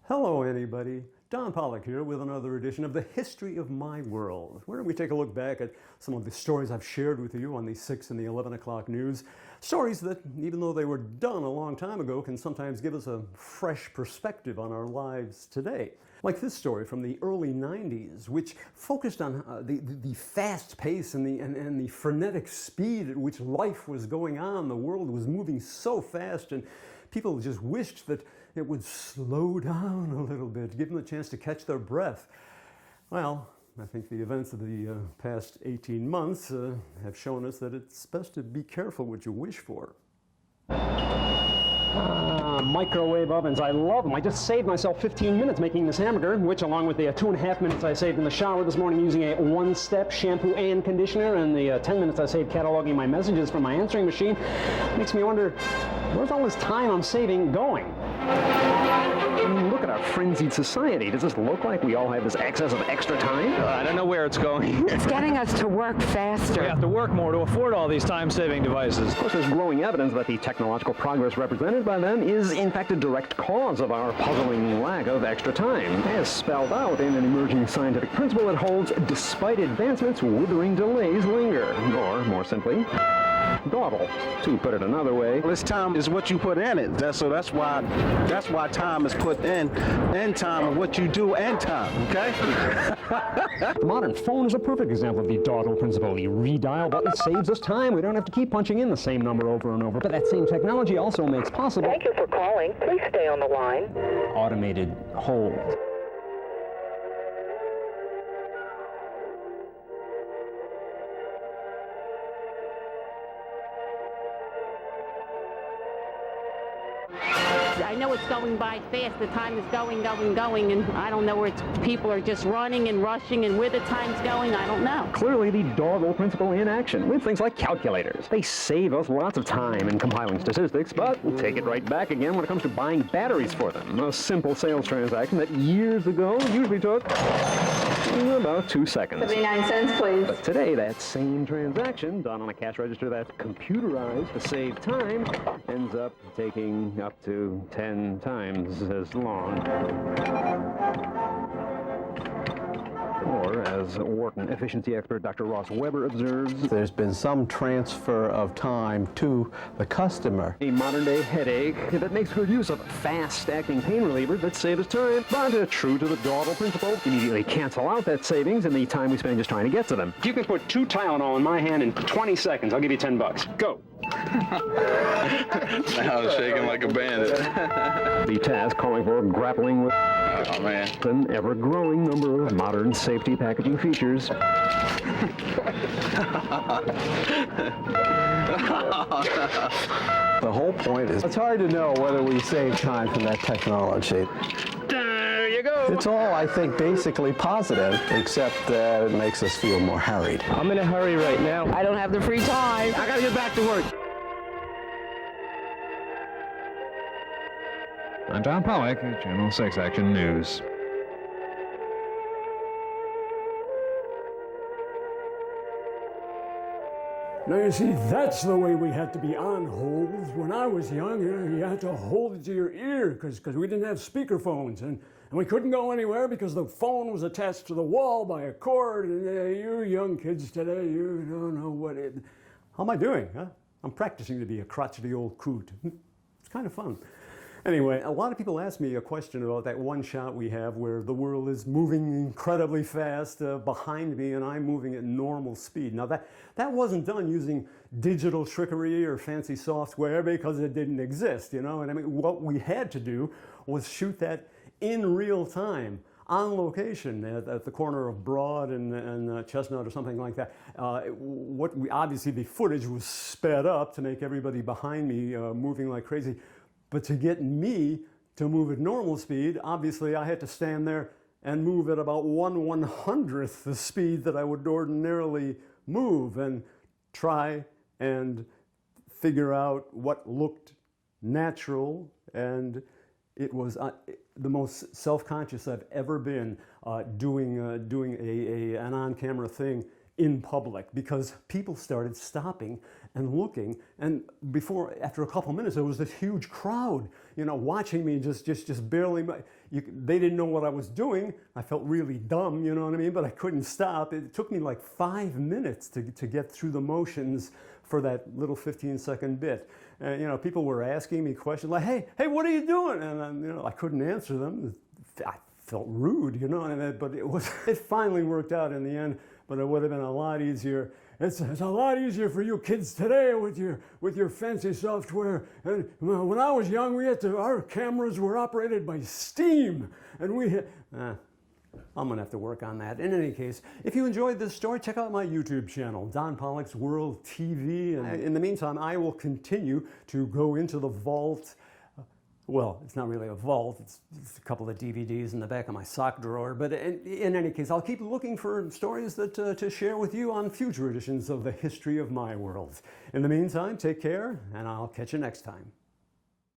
Hello anybody, Don Polec here with another edition of the History of My World, where we take a look back at some of the stories I've shared with you on the 6 and the 11 o'clock news. Stories that, even though they were done a long time ago, can sometimes give us a fresh perspective on our lives today. Like this story from the early 90s, which focused on the fast pace and the frenetic speed at which life was going on. The world was moving so fast, and people just wished that it would slow down a little bit, give them a chance to catch their breath. Well, I think the events of the past 18 months have shown us that it's best to be careful what you wish for. Microwave ovens, I love them. I just saved myself 15 minutes making this hamburger, which along with the 2.5 minutes I saved in the shower this morning using a one-step shampoo and conditioner, and the 10 minutes I saved cataloging my messages from my answering machine, makes me wonder, where's all this time I'm saving going? I mean, look at our frenzied society. Does this look like we all have this excess of extra time? I don't know where it's going. It's getting us to work faster. We have to work more to afford all these time-saving devices. Of course, there's growing evidence that the technological progress represented by them is, in fact, a direct cause of our puzzling lack of extra time. As spelled out in an emerging scientific principle that holds, despite advancements, withering delays linger. Or, more simply, dawdle, to put it another way. This time is what you put in it. That's why time is put in time of what you do and time, okay? The modern phone is a perfect example of the dawdle principle. The redial button saves us time. We don't have to keep punching in the same number over and over. But that same technology also makes possible... Thank you for calling. Please stay on the line. ...automated hold. I know it's going by fast. The time is going, and I don't know where people are just running and rushing, and where the time's going, I don't know. Clearly the dawdle principle in action with things like calculators. They save us lots of time in compiling statistics, but we'll take it right back again when it comes to buying batteries for them. A simple sales transaction that years ago usually took about 2 seconds. 79 cents, please. But today, that same transaction, done on a cash register that's computerized to save time, ends up taking up to 10 times as long. Or, as Wharton efficiency expert Dr. Ross Weber observes, there's been some transfer of time to the customer. A modern-day headache that makes good use of fast-acting pain relievers that save us time, but true to the dawdle principle, immediately cancel out that savings and the time we spend just trying to get to them. If you can put 2 Tylenol in my hand in 20 seconds, I'll give you $10. Go! Now I'm shaking like a bandit. The task calling for grappling with an ever-growing number of modern safety packaging features. The whole point is, it's hard to know whether we save time from that technology. There you go! It's all, I think, basically positive, except that it makes us feel more harried. I'm in a hurry right now. I don't have the free time. I gotta get back to work. I'm Don Polec, Channel 6 Action News. Now you see, that's the way we had to be on hold. When I was young, you had to hold it to your ear because we didn't have speakerphones, and we couldn't go anywhere because the phone was attached to the wall by a cord. And you young kids today, you don't know what it... How am I doing, huh? I'm practicing to be a crotchety old coot. It's kind of fun. Anyway, a lot of people ask me a question about that one shot we have where the world is moving incredibly fast behind me and I'm moving at normal speed. Now that wasn't done using digital trickery or fancy software because it didn't exist, you know? And I mean, what we had to do was shoot that in real time, on location at the corner of Broad and Chestnut or something like that. Obviously the footage was sped up to make everybody behind me moving like crazy. But to get me to move at normal speed, obviously I had to stand there and move at about 1/100th the speed that I would ordinarily move and try and figure out what looked natural. And it was the most self-conscious I've ever been doing an on-camera thing in public, because people started stopping and looking, and after a couple minutes, there was this huge crowd, you know, watching me just barely. they didn't know what I was doing. I felt really dumb, you know what I mean? But I couldn't stop. It took me like 5 minutes to get through the motions for that little 15-second bit. You know, people were asking me questions like, hey, what are you doing? And you know, I couldn't answer them. I felt rude, you know, but it finally worked out in the end. But it would have been a lot easier. It's a lot easier for you kids today with your fancy software. And when I was young, our cameras were operated by steam, and I'm gonna have to work on that. In any case, if you enjoyed this story, check out my YouTube channel, Don Polec's World TV. And in the meantime, I will continue to go into the vault. Well, it's not really a vault, it's a couple of DVDs in the back of my sock drawer. But in any case, I'll keep looking for stories to share with you on future editions of the History of My World. In the meantime, take care, and I'll catch you next time.